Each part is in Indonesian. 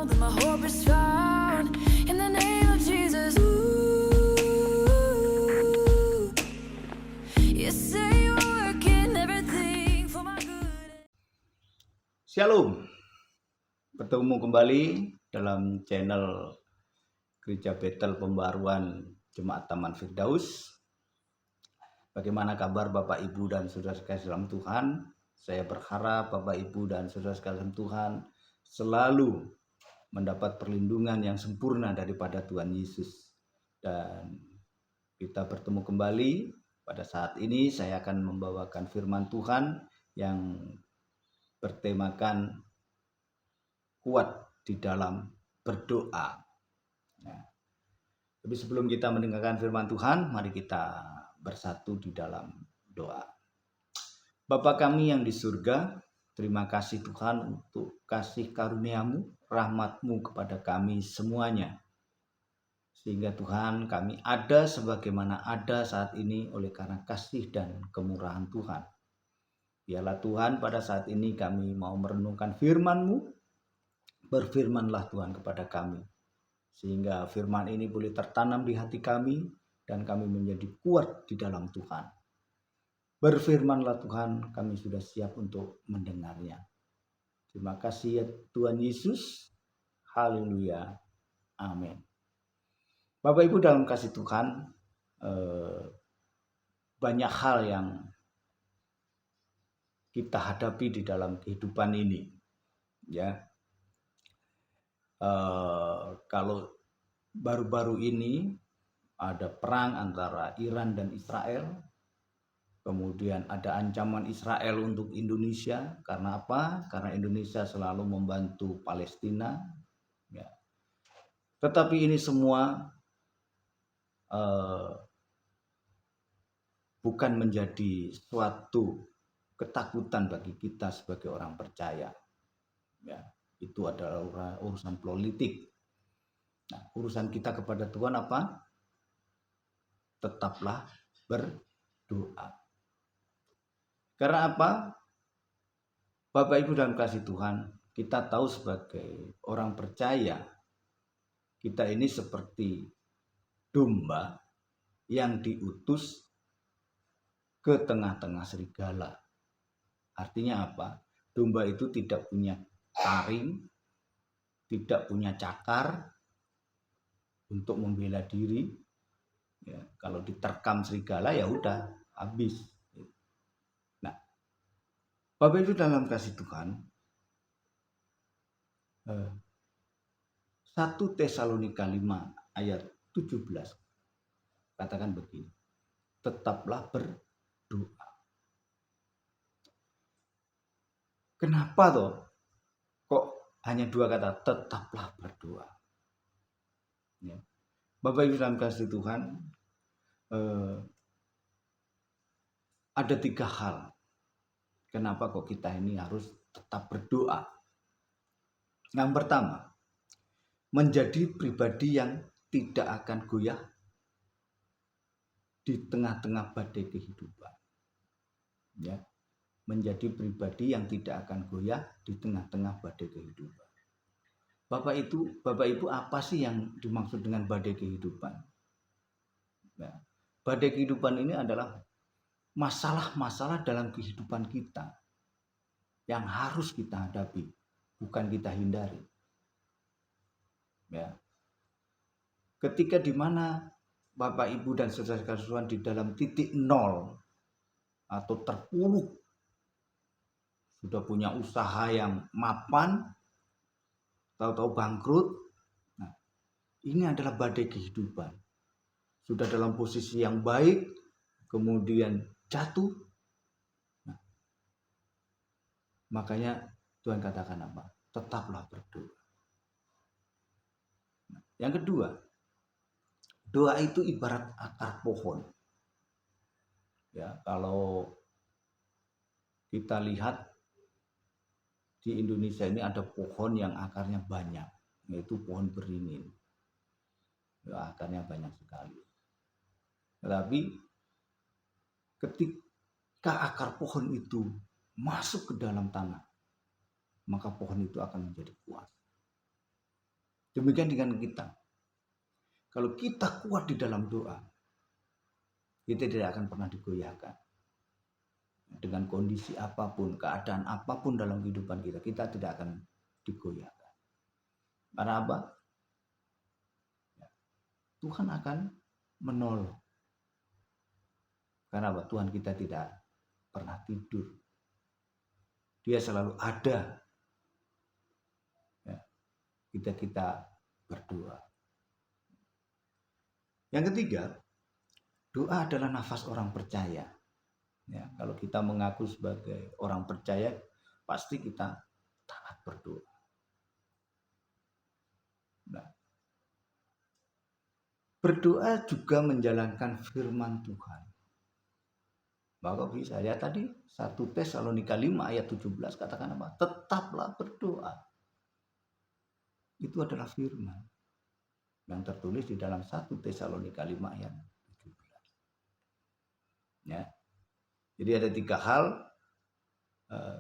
know that my hope is found in the name of Jesus. Ooh, you say you're working everything for my good. Shalom, bertemu kembali dalam channel Gereja Betel Pembaruan Jemaat Taman Firdaus. Bagaimana kabar Bapak Ibu dan Saudara sekalian dalam Tuhan? Saya berharap Bapak Ibu dan Saudara sekalian dalam Tuhan selalu mendapat perlindungan yang sempurna daripada Tuhan Yesus. Dan kita bertemu kembali pada saat ini. Saya akan membawakan firman Tuhan yang bertemakan kuat di dalam berdoa. Nah, tapi sebelum kita mendengarkan firman Tuhan, mari kita bersatu di dalam doa. Bapa kami yang di surga, terima kasih Tuhan untuk kasih karunia-Mu, rahmat-Mu kepada kami semuanya. Sehingga Tuhan kami ada sebagaimana ada saat ini oleh karena kasih dan kemurahan Tuhan. Biarlah Tuhan pada saat ini kami mau merenungkan firman-Mu, berfirmanlah Tuhan kepada kami. Sehingga firman ini boleh tertanam di hati kami dan kami menjadi kuat di dalam Tuhan. Berfirmanlah Tuhan, kami sudah siap untuk mendengarnya. Terima kasih ya Tuhan Yesus. Haleluya. Amin. Bapak Ibu dalam kasih Tuhan, banyak hal yang kita hadapi di dalam kehidupan ini. Ya, kalau baru-baru ini ada perang antara Iran dan Israel, kemudian ada ancaman Israel untuk Indonesia. Karena apa? Karena Indonesia selalu membantu Palestina. Ya. Tetapi ini semua bukan menjadi suatu ketakutan bagi kita sebagai orang percaya. Ya, itu adalah urusan politik. Nah, urusan kita kepada Tuhan apa? Tetaplah berdoa. Karena apa? Bapak Ibu dalam kasih Tuhan, kita tahu sebagai orang percaya, kita ini seperti domba yang diutus ke tengah-tengah serigala. Artinya apa? Domba itu tidak punya taring, tidak punya cakar untuk membela diri. Ya, kalau diterkam serigala ya udah habis. Nah, Bapak Ibu dalam kasih Tuhan, 1 Tesalonika 5 ayat 17 katakan begini, tetaplah berdoa. Kenapa toh kok hanya dua kata, tetaplah berdoa? Ya. Bapak Ibu dalam kasih Tuhan, ada 3 hal kenapa kok kita ini harus tetap berdoa. Yang pertama, menjadi pribadi yang tidak akan goyah di tengah-tengah badai kehidupan. Ya, menjadi pribadi yang tidak akan goyah di tengah-tengah badai kehidupan. Bapak Ibu, apa sih yang dimaksud dengan badai kehidupan? Ya, badai kehidupan ini adalah masalah-masalah dalam kehidupan kita yang harus kita hadapi, bukan kita hindari. Ya. Ketika di mana Bapak Ibu dan saudara sekalian di dalam titik nol atau terpuruk, sudah punya usaha yang mapan, tahu-tahu bangkrut. Nah, ini adalah badai kehidupan. Sudah dalam posisi yang baik, kemudian jatuh. Nah, makanya Tuhan katakan apa? Tetaplah berdoa. Nah, yang kedua, doa itu ibarat akar pohon. Ya, kalau kita lihat di Indonesia ini ada pohon yang akarnya banyak, yaitu pohon beringin. Ya, akarnya banyak sekali. Tetapi ketika akar pohon itu masuk ke dalam tanah, maka pohon itu akan menjadi kuat. Demikian dengan kita. Kalau kita kuat di dalam doa, kita tidak akan pernah digoyahkan. Dengan kondisi apapun, keadaan apapun dalam kehidupan kita, kita tidak akan digoyahkan. Karena apa? Tuhan akan menolong. Karena apa? Tuhan kita tidak pernah tidur. Dia selalu ada. Ya, kita berdoa. Yang ketiga, doa adalah nafas orang percaya. Ya, kalau kita mengaku sebagai orang percaya, pasti kita taat berdoa. Nah, berdoa juga menjalankan firman Tuhan. Maka bisa ya tadi 1 Tesalonika 5 ayat 17 katakan apa? Tetaplah berdoa. Itu adalah firman yang tertulis di dalam 1 Tesalonika 5 ayat 17. Ya. Jadi ada 3 hal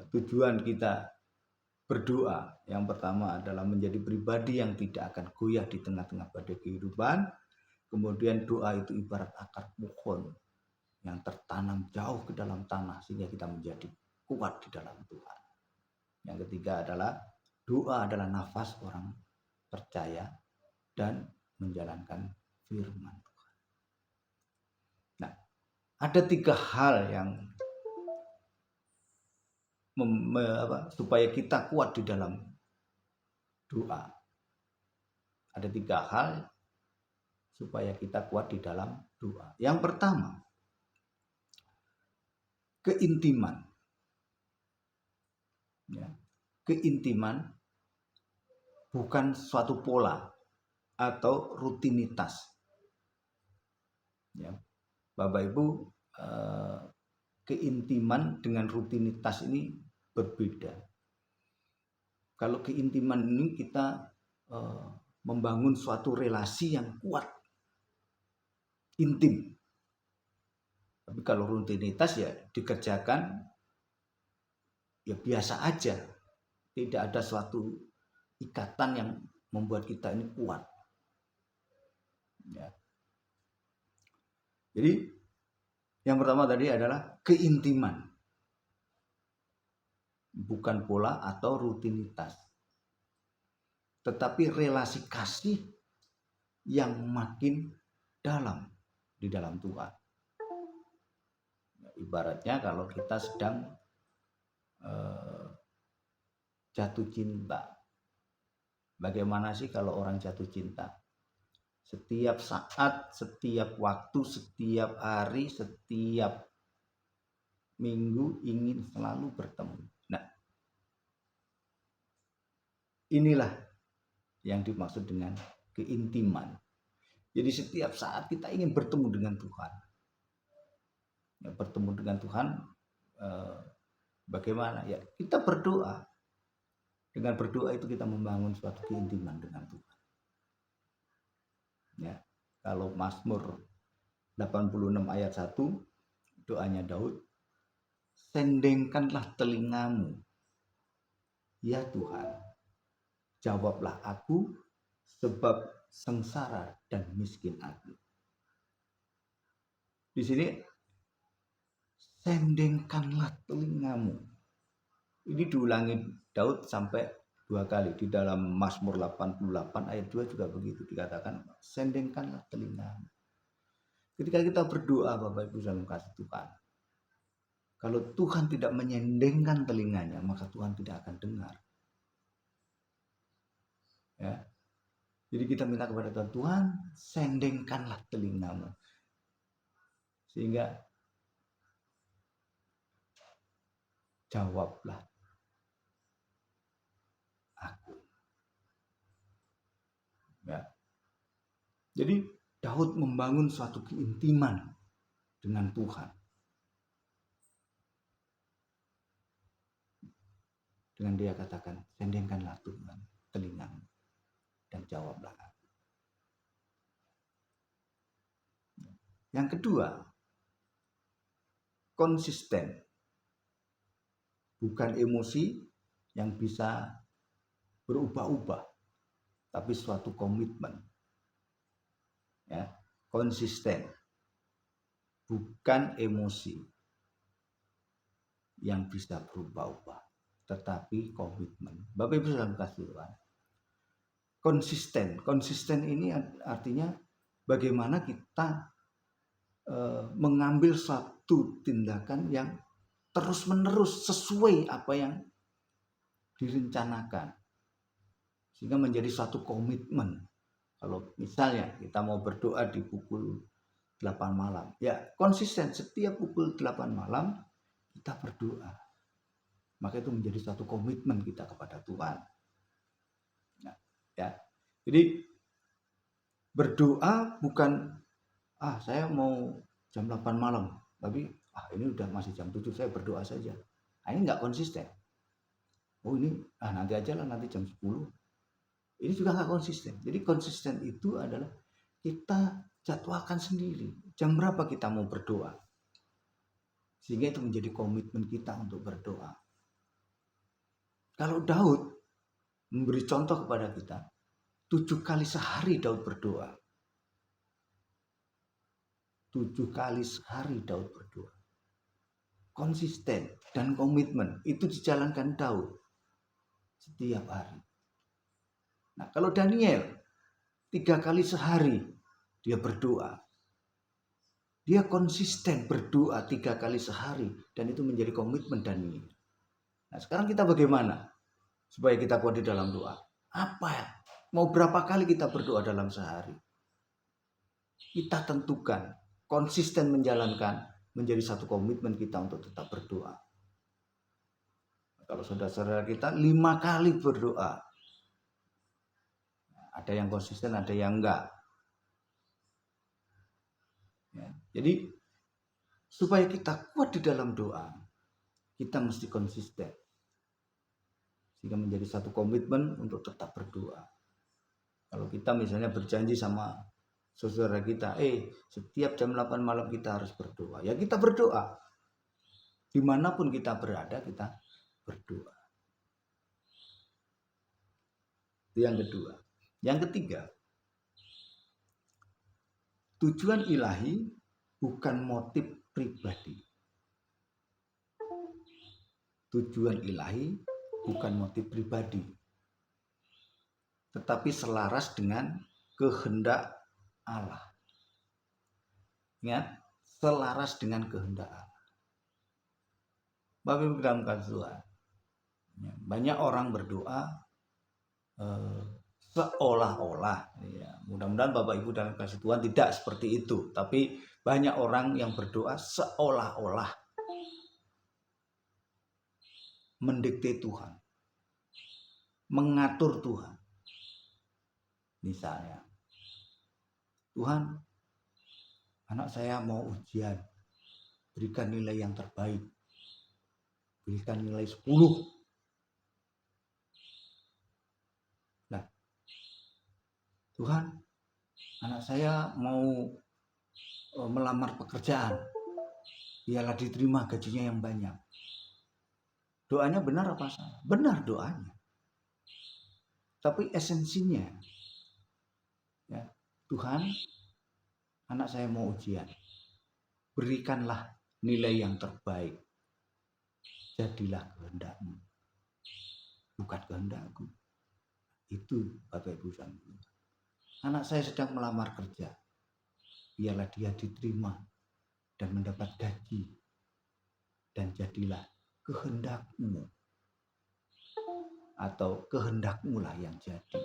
tujuan kita berdoa. Yang pertama adalah menjadi pribadi yang tidak akan goyah di tengah-tengah badai kehidupan. Kemudian doa itu ibarat akar pohon yang tertanam jauh ke dalam tanah sehingga kita menjadi kuat di dalam Tuhan. Yang ketiga adalah doa adalah nafas orang percaya dan menjalankan firman Tuhan. Nah, ada 3 hal yang supaya kita kuat di dalam doa. Ada 3 hal supaya kita kuat di dalam doa. Yang pertama, keintiman. Ya, keintiman bukan suatu pola atau rutinitas. Ya, Bapak Ibu, keintiman dengan rutinitas ini berbeda. Kalau keintiman ini kita membangun suatu relasi yang kuat, intim. Tapi kalau rutinitas ya dikerjakan ya biasa aja. Tidak ada suatu ikatan yang membuat kita ini kuat. Ya. Jadi yang pertama tadi adalah keintiman. Bukan pola atau rutinitas. Tetapi relasi kasih yang makin dalam di dalam Tuhan. Ibaratnya kalau kita sedang jatuh cinta. Bagaimana sih kalau orang jatuh cinta? Setiap saat, setiap waktu, setiap hari, setiap minggu ingin selalu bertemu. Nah, inilah yang dimaksud dengan keintiman. Jadi setiap saat kita ingin bertemu dengan Tuhan. Ya, bertemu dengan Tuhan bagaimana? Ya, kita berdoa. Dengan berdoa itu kita membangun suatu keintiman dengan Tuhan. Ya, kalau Mazmur 86 ayat 1 doanya Daud, sendengkanlah telingamu, ya Tuhan, jawablah aku sebab sengsara dan miskin aku. Di sini sendengkanlah telingamu. Ini diulangi Daud sampai 2 kali. Di dalam Mazmur 88 ayat 2 juga begitu dikatakan, sendengkanlah telingamu. Ketika kita berdoa Bapak Ibu dalam kasih Tuhan, kalau Tuhan tidak menyendengkan telinganya, maka Tuhan tidak akan dengar. Ya. Jadi kita minta kepada Tuhan, Tuhan sendengkanlah telingamu. Sehingga jawablah aku. Ya. Jadi Daud membangun suatu keintiman dengan Tuhan. Dengan dia katakan, sendengkanlah Tuhan telingamu dan jawablah aku. Yang kedua, konsisten. Bukan emosi yang bisa berubah-ubah. tapi suatu komitmen, ya, konsisten, bukan emosi yang bisa berubah-ubah, tetapi komitmen. Bapak Ibu dalam kasih Tuhan, konsisten ini artinya bagaimana kita mengambil satu tindakan yang terus-menerus sesuai apa yang direncanakan, sehingga menjadi satu komitmen. Kalau misalnya kita mau berdoa di pukul 8 malam, ya konsisten setiap pukul 8 malam kita berdoa. Maka itu menjadi satu komitmen kita kepada Tuhan. Nah, ya. Jadi berdoa bukan saya mau jam 8 malam, tapi ini udah masih jam 7 saya berdoa saja. Ini nggak konsisten. Ini nanti aja lah, nanti jam 10. Ini juga nggak konsisten. Jadi konsisten itu adalah kita jadwalkan sendiri jam berapa kita mau berdoa, sehingga itu menjadi komitmen kita untuk berdoa. Kalau Daud memberi contoh kepada kita, 7 kali sehari Daud berdoa. 7 kali sehari Daud berdoa. Konsisten dan komitmen itu dijalankan Daud setiap hari. Nah, kalau Daniel 3 kali sehari dia berdoa. Dia konsisten berdoa 3 kali sehari dan itu menjadi komitmen Daniel. Nah, sekarang kita bagaimana supaya kita kuat di dalam doa? Apa ya? Mau berapa kali kita berdoa dalam sehari? Kita tentukan, konsisten menjalankan, menjadi satu komitmen kita untuk tetap berdoa. Kalau saudara-saudara kita 5 kali berdoa, ada yang konsisten, ada yang enggak. Ya, jadi supaya kita kuat di dalam doa, kita mesti konsisten, sehingga menjadi satu komitmen untuk tetap berdoa. Kalau kita misalnya berjanji sama saudara kita, setiap jam 8 malam kita harus berdoa, ya kita berdoa. Dimanapun kita berada, kita berdoa. Itu yang kedua. Yang ketiga, tujuan ilahi bukan motif pribadi. Tujuan ilahi bukan motif pribadi, tetapi selaras dengan kehendak Allah. Ingat, selaras dengan kehendak Allah. Bapak Ibu dalam kasih Tuhan, banyak orang berdoa seolah-olah, ya, mudah-mudahan Bapak Ibu dalam kasih Tuhan tidak seperti itu, tapi banyak orang yang berdoa seolah-olah mendikte Tuhan, mengatur Tuhan. Misalnya, Tuhan, anak saya mau ujian, berikan nilai yang terbaik, berikan nilai 10. Nah, Tuhan, anak saya mau melamar pekerjaan, biarlah diterima gajinya yang banyak. Doanya benar apa salah? Benar doanya. Tapi esensinya, ya, Tuhan, anak saya mau ujian, berikanlah nilai yang terbaik. Jadilah kehendak-Mu, bukan kehendak-Ku. Itu Bapak Ibu sekalian. Anak saya sedang melamar kerja, biarlah dia diterima dan mendapat gaji, dan jadilah kehendak-Mu, atau kehendak-Mu lah yang jadi.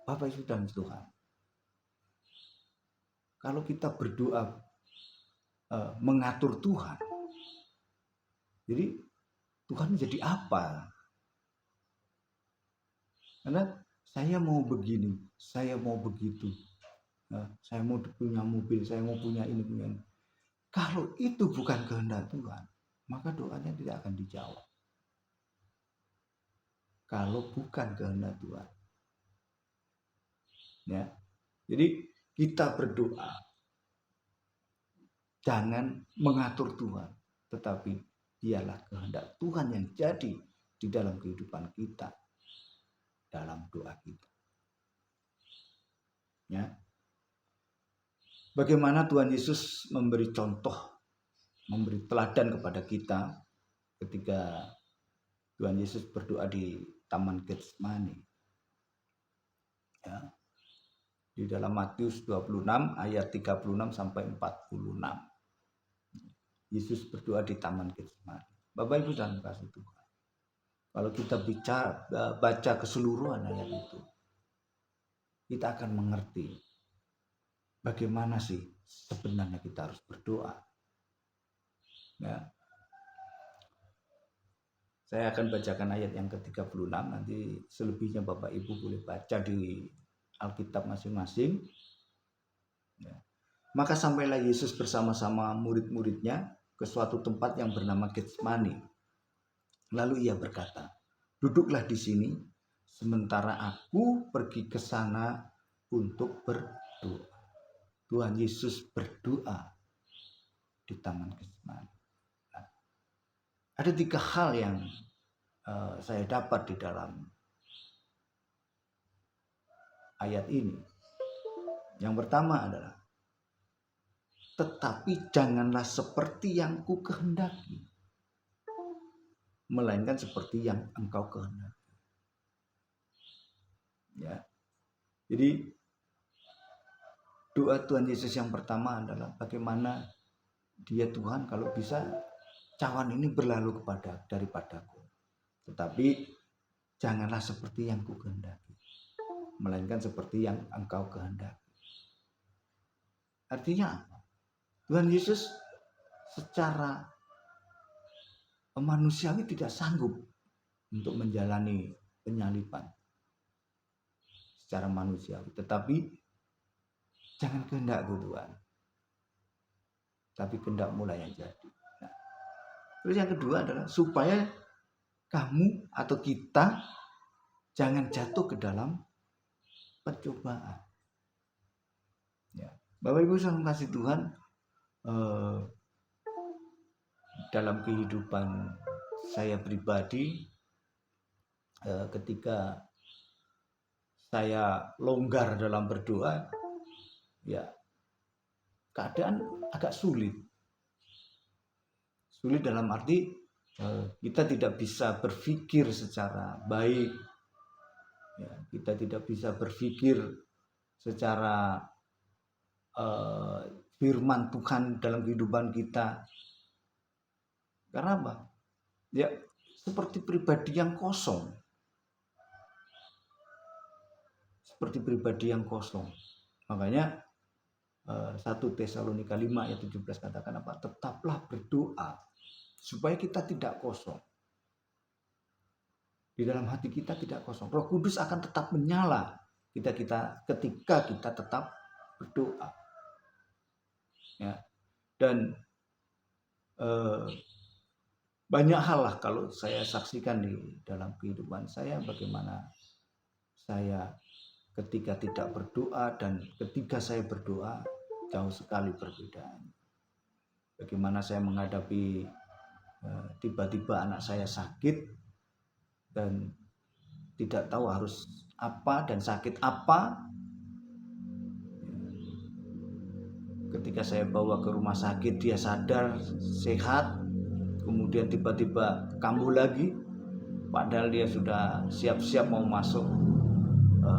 Bapak Ibu dan Tuhan, kalau kita berdoa mengatur Tuhan, jadi Tuhan menjadi apa? Karena saya mau begini, saya mau begitu, saya mau punya mobil, saya mau punya ini, punya ini. Kalau itu bukan kehendak Tuhan, maka doanya tidak akan dijawab. Kalau bukan kehendak Tuhan, ya. Jadi kita berdoa, jangan mengatur Tuhan, tetapi dialah kehendak Tuhan yang jadi di dalam kehidupan kita, dalam doa kita. Ya. Bagaimana Tuhan Yesus memberi contoh, memberi teladan kepada kita ketika Tuhan Yesus berdoa di Taman Getsemani. Ya. Di dalam Matius 26 ayat 36 sampai 46. Yesus berdoa di Taman Getsemani. Bapak Ibu dan kasih Tuhan. Kalau kita baca keseluruhan ayat itu, kita akan mengerti bagaimana sih sebenarnya kita harus berdoa. Ya. Saya akan bacakan ayat yang ke-36, nanti selebihnya Bapak Ibu boleh baca di Alkitab masing-masing. Ya. Maka sampailah Yesus bersama-sama murid-muridnya ke suatu tempat yang bernama Getsemani. Lalu ia berkata, "Duduklah di sini, sementara aku pergi ke sana untuk berdoa." Tuhan Yesus berdoa di Taman Getsemani. Nah, ada 3 hal yang saya dapat di dalam ayat ini. Yang pertama adalah, tetapi janganlah seperti yang ku kehendaki, melainkan seperti yang engkau kehendaki. Ya. Jadi doa Tuhan Yesus yang pertama adalah bagaimana dia Tuhan, kalau bisa cawan ini berlalu daripadaku. Tetapi janganlah seperti yang ku kehendaki, melainkan seperti yang engkau kehendaki. Artinya apa? Tuhan Yesus secara manusiawi tidak sanggup untuk menjalani penyaliban secara manusiawi. Tetapi jangan kehendakku Tuhan, tapi kehendak-Mu lah yang jadi. Nah, terus yang kedua adalah supaya kamu atau kita jangan jatuh ke dalam pencobaan. Ya. Bapak Ibu saudara kasih Tuhan, dalam kehidupan saya pribadi, ketika saya longgar dalam berdoa, ya keadaan agak sulit. Sulit dalam arti kita tidak bisa berpikir secara baik, ya, kita tidak bisa berpikir secara firman Tuhan dalam kehidupan kita. Karena apa? Ya seperti pribadi yang kosong. Seperti pribadi yang kosong. Makanya 1 Tesalonika 5 ayat 17 katakan apa? Tetaplah berdoa supaya kita tidak kosong. Di dalam hati kita tidak kosong. Roh Kudus akan tetap menyala ketika kita tetap berdoa. Ya. Dan banyak hal lah kalau saya saksikan di dalam kehidupan saya, bagaimana saya ketika tidak berdoa dan ketika saya berdoa jauh sekali perbedaan. Bagaimana saya menghadapi tiba-tiba anak saya sakit dan tidak tahu harus apa dan sakit apa. Ketika saya bawa ke rumah sakit, dia sadar, sehat, kemudian tiba-tiba kambuh lagi, padahal dia sudah siap-siap mau masuk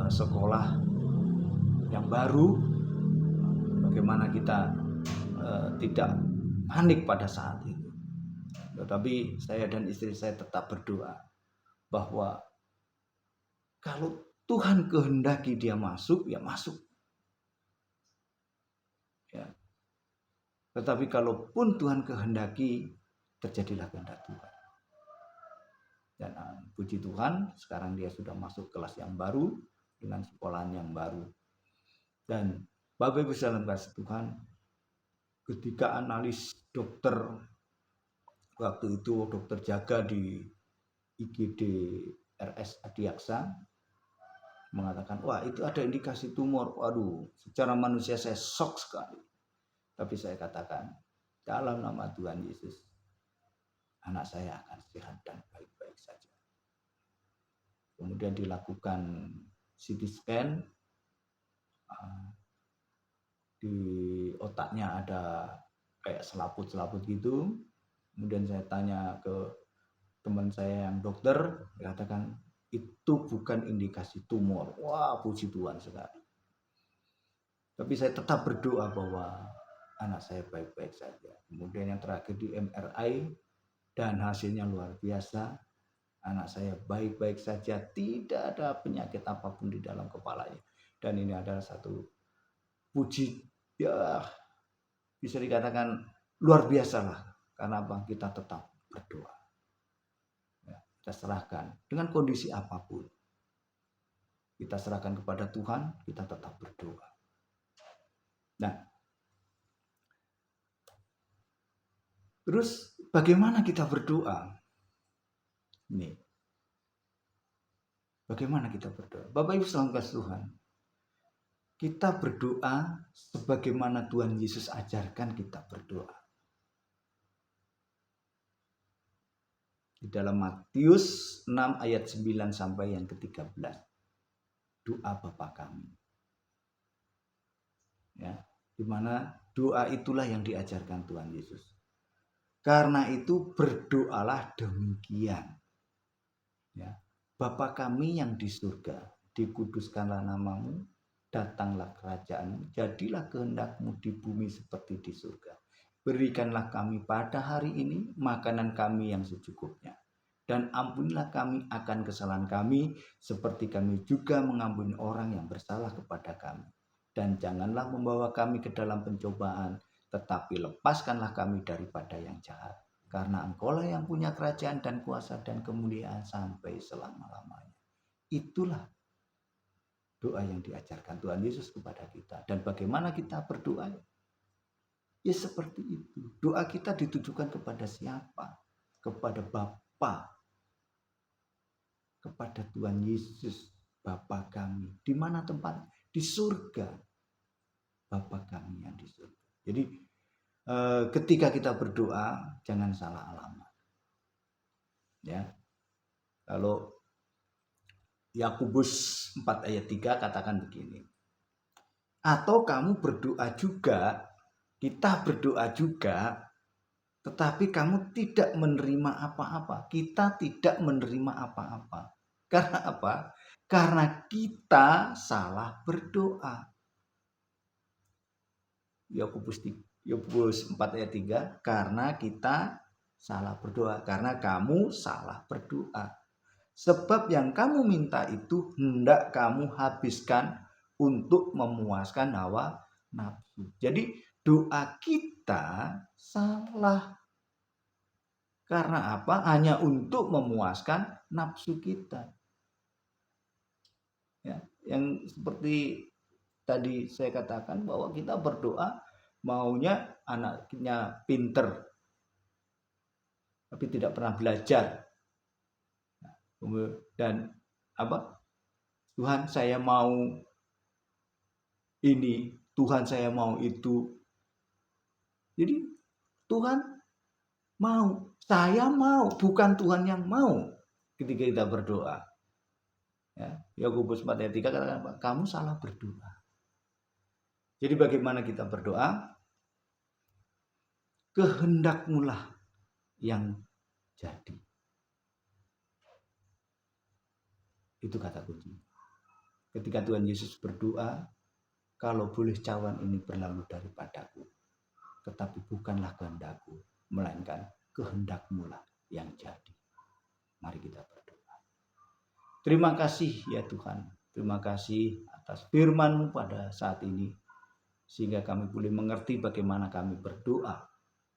sekolah yang baru. Bagaimana kita tidak panik pada saat itu. Tetapi saya dan istri saya tetap berdoa bahwa kalau Tuhan kehendaki dia masuk, ya masuk. Ya. Tetapi kalaupun Tuhan kehendaki, terjadilah kehendak Tuhan. Dan puji Tuhan, sekarang dia sudah masuk kelas yang baru dengan sekolahan yang baru. Dan Bapak Ibu dalam kasih Tuhan, ketika analis dokter waktu itu, dokter jaga di IGD RS Adiaksa mengatakan, wah itu ada indikasi tumor. Waduh, secara manusia saya shock sekali. Tapi saya katakan, dalam nama Tuhan Yesus, anak saya akan sehat dan baik-baik saja. Kemudian dilakukan CT scan, di otaknya ada kayak selaput-selaput gitu. Kemudian saya tanya ke teman saya yang dokter, dia katakan itu bukan indikasi tumor. Wah, puji Tuhan sekali. Tapi saya tetap berdoa bahwa anak saya baik-baik saja. Kemudian yang terakhir di MRI dan hasilnya luar biasa. Anak saya baik-baik saja, tidak ada penyakit apapun di dalam kepalanya. Dan ini adalah satu puji, ya bisa dikatakan luar biasa lah. Karena apa? Kita tetap berdoa. Ya, kita serahkan dengan kondisi apapun. Kita serahkan kepada Tuhan, kita tetap berdoa. Nah, terus bagaimana kita berdoa? Nih, bagaimana kita berdoa? Bapak Ibu saudara Tuhan, kita berdoa sebagaimana Tuhan Yesus ajarkan kita berdoa. Di dalam Matius 6 ayat 9 sampai yang ke-13. Doa Bapa kami. Ya, di mana doa itulah yang diajarkan Tuhan Yesus. Karena itu berdoalah demikian. Ya, Bapa kami yang di surga, dikuduskanlah namamu, datanglah kerajaanmu, jadilah kehendakmu di bumi seperti di surga. Berikanlah kami pada hari ini makanan kami yang secukupnya. Dan ampunilah kami akan kesalahan kami, seperti kami juga mengampuni orang yang bersalah kepada kami. Dan janganlah membawa kami ke dalam pencobaan, tetapi lepaskanlah kami daripada yang jahat. Karena Engkaulah yang punya kerajaan dan kuasa dan kemuliaan sampai selama-lamanya. Itulah doa yang diajarkan Tuhan Yesus kepada kita. Dan bagaimana kita berdoa? Ya seperti itu. Doa kita ditujukan kepada siapa? Kepada Bapa. Kepada Tuhan Yesus, Bapa kami. Di mana tempat? Di surga. Bapa kami yang di surga. Jadi ketika kita berdoa, jangan salah alamat. Ya. Kalau Yakobus 4 ayat 3 katakan begini. Atau kamu berdoa juga, kita berdoa juga, tetapi kamu tidak menerima apa-apa. Kita tidak menerima apa-apa. Karena apa? Karena kita salah berdoa. Yakobus 4 ayat 3, karena kita salah berdoa. Karena kamu salah berdoa. Sebab yang kamu minta itu hendak kamu habiskan untuk memuaskan hawa nafsu. Jadi doa kita salah. Karena apa? Hanya untuk memuaskan nafsu kita. Ya, yang seperti tadi saya katakan bahwa kita berdoa maunya anaknya pinter, tapi tidak pernah belajar. Dan apa? Tuhan saya mau ini, Tuhan saya mau itu. Jadi Tuhan mau, saya mau, bukan Tuhan yang mau ketika kita berdoa. Ya, Yakobus 4 ayat 3 katakan apa? Kamu salah berdoa. Jadi bagaimana kita berdoa? Kehendakmulah yang jadi. Itu kata kunci. Ketika Tuhan Yesus berdoa, kalau boleh cawan ini berlalu daripadaku, tetapi bukanlah kehendakku, melainkan kehendakmulah yang jadi. Mari kita berdoa. Terima kasih ya Tuhan. Terima kasih atas firman-Mu pada saat ini. Sehingga kami boleh mengerti bagaimana kami berdoa.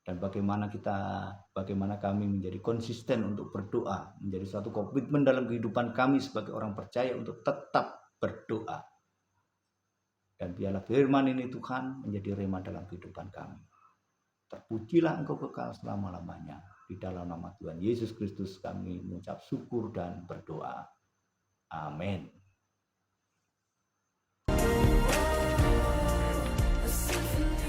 Dan bagaimana kami menjadi konsisten untuk berdoa. Menjadi suatu komitmen dalam kehidupan kami sebagai orang percaya untuk tetap berdoa. Dan biarlah firman ini Tuhan menjadi rema dalam kehidupan kami. Terpujilah Engkau kekal selama-lamanya. Di dalam nama Tuhan Yesus Kristus kami mengucap syukur dan berdoa. Amin. A symphony